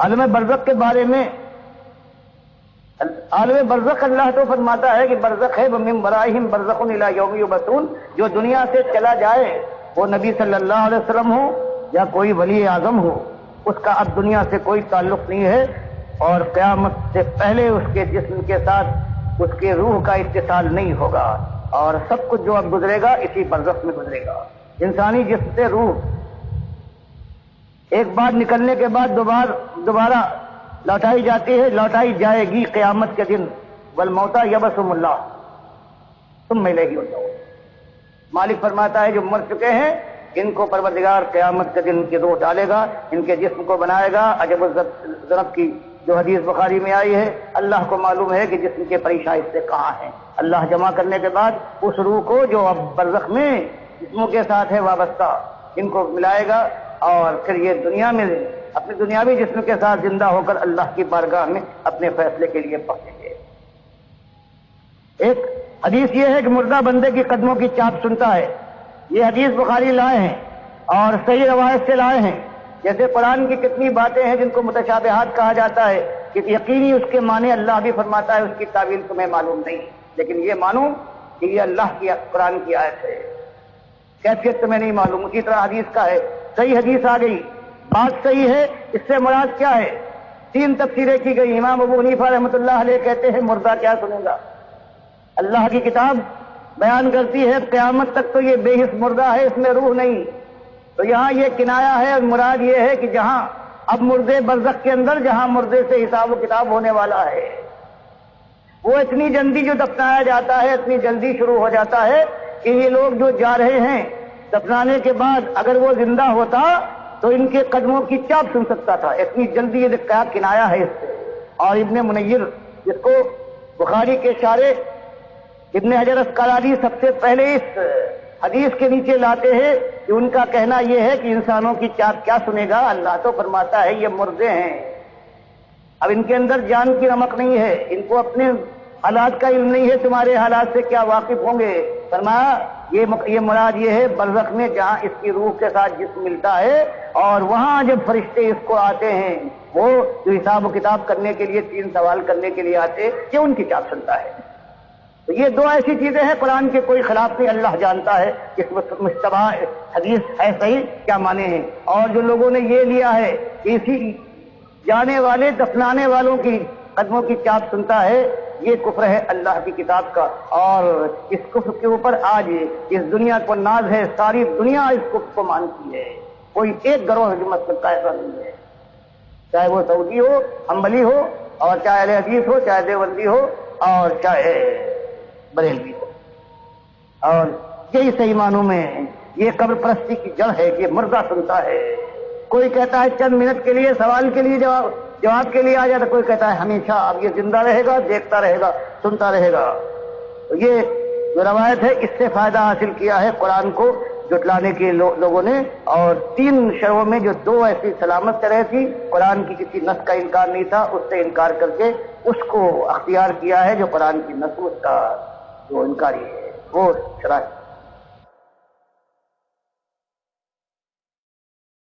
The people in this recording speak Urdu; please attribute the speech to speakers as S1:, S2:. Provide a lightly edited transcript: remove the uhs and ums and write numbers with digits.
S1: عالم برزخ کے بارے میں عالم برزخ اللہ تو فرماتا ہے کہ برزخ ہے وَمِن وَرَائِهِمْ بَرْزَخٌ إِلَىٰ يَوْمِ يُبْعَثُونَ، جو دنیا سے چلا جائے وہ نبی صلی اللہ علیہ وسلم ہو یا کوئی ولی اعظم ہو، اس کا اب دنیا سے کوئی تعلق نہیں ہے، اور قیامت سے پہلے اس کے جسم کے ساتھ اس کے روح کا اتصال نہیں ہوگا، اور سب کچھ جو اب گزرے گا اسی برزخ میں گزرے گا۔ انسانی جسم سے روح ایک بار نکلنے کے بعد دوبارہ لوٹائی جاتی ہے، لوٹائی جائے گی قیامت کے دن، والموتى یبعثهم اللہ ثم الیہ یرجعون۔ مالک فرماتا ہے جو مر چکے ہیں ان کو پروردگار قیامت کے دن کی روح ڈالے گا، ان کے جسم کو بنائے گا۔ عجب الذنب کی جو حدیث بخاری میں آئی ہے، اللہ کو معلوم ہے کہ جسم کے پریشاں حصے کہاں ہیں۔ اللہ جمع کرنے کے بعد اس روح کو جو اب برزخ میں جسموں کے ساتھ ہے وابستہ، ان کو ملائے گا، اور پھر یہ دنیا میں اپنے دنیاوی جسم کے ساتھ زندہ ہو کر اللہ کی بارگاہ میں اپنے فیصلے کے لیے پہنچیں گے۔ ایک حدیث یہ ہے کہ مردہ بندے کی قدموں کی چاپ سنتا ہے، یہ حدیث بخاری لائے ہیں اور صحیح روایت سے لائے ہیں۔ جیسے قرآن کی کتنی باتیں ہیں جن کو متشابہات کہا جاتا ہے کہ یقینی اس کے معنی اللہ بھی فرماتا ہے، اس کی تعویل تمہیں معلوم نہیں، لیکن یہ مانو کہ یہ اللہ کی قرآن کی آیت ہے، کیفیت تمہیں نہیں معلوم۔ اسی طرح حدیث کا ہے، صحیح حدیث آ گئی، بات صحیح ہے، اس سے مراد کیا ہے؟ تین تفسیریں کی گئی۔ امام ابو حنیفہ رحمۃ اللہ علیہ کہتے ہیں مردہ کیا سنے گا، اللہ کی کتاب بیان کرتی ہے قیامت تک تو یہ بے حس مردہ ہے، اس میں روح نہیں، تو یہاں یہ کنایا ہے، اور مراد یہ ہے کہ جہاں اب مردے برزخ کے اندر جہاں مردے سے حساب و کتاب ہونے والا ہے، وہ اتنی جلدی جو دفنایا جاتا ہے اتنی جلدی شروع ہو جاتا ہے کہ یہ لوگ جو جا رہے ہیں دفنانے کے بعد اگر وہ زندہ ہوتا تو ان کے قدموں کی چاپ سن سکتا تھا، اتنی جلدی یہ کیا کنایا ہے اس سے۔ اور ابن منیر جس کو بخاری کے شارح ابن حجر اسقلانی سب سے پہلے اس حدیث کے نیچے لاتے ہیں کہ ان کا کہنا یہ ہے کہ انسانوں کی چاپ کیا سنے گا، اللہ تو فرماتا ہے یہ مردے ہیں، اب ان کے اندر جان کی رمق نہیں ہے، ان کو اپنے حالات کا علم نہیں ہے، تمہارے حالات سے کیا واقف ہوں گے۔ فرمایا یہ مراد یہ ہے برزخ میں جہاں اس کی روح کے ساتھ جسم ملتا ہے، اور وہاں جب فرشتے اس کو آتے ہیں وہ جو حساب و کتاب کرنے کے لیے تین سوال کرنے کے لیے آتے کہ ان کی چاپ سنتا ہے۔ تو یہ دو ایسی چیزیں ہیں قرآن کے کوئی خلاف نہیں، اللہ جانتا ہے کہ مشتبہ حدیث ہے صحیح کیا معنی ہیں، اور جو لوگوں نے یہ لیا ہے کہ اسی جانے والے دفنانے والوں کی قدموں کی چاپ سنتا ہے، یہ کفر ہے اللہ کی کتاب کا، اور اس کفر کے اوپر آج اس دنیا کو ناز ہے، ساری دنیا اس کفر کو مانتی ہے، کوئی ایک گروہ جو مطلب کا ایسا نہیں ہے، چاہے وہ سعودی ہو، حنبلی ہو، اور چاہے اہل حدیث ہو، چاہے دیوبندی ہو، اور چاہے بریلوی ہو۔ اور یہی صحیح معنوں میں یہ قبر پرستی کی جڑ ہے کہ مردہ سنتا ہے۔ کوئی کہتا ہے چند منٹ کے لیے سوال کے لیے جواب کے لیے آ جاتا، کوئی کہتا ہے ہمیشہ اب یہ زندہ رہے گا، دیکھتا رہے گا، سنتا رہے گا۔ تو یہ جو روایت ہے اس سے فائدہ حاصل کیا ہے قرآن کو جٹلانے کے لوگوں نے، اور تین شعبوں میں جو دو ایسی سلامت طرح تھی، قرآن کی کسی نص کا انکار نہیں تھا، اس سے انکار کر کے اس کو اختیار کیا ہے جو قرآن کی نص کا جو انکاری ہے وہ شرائط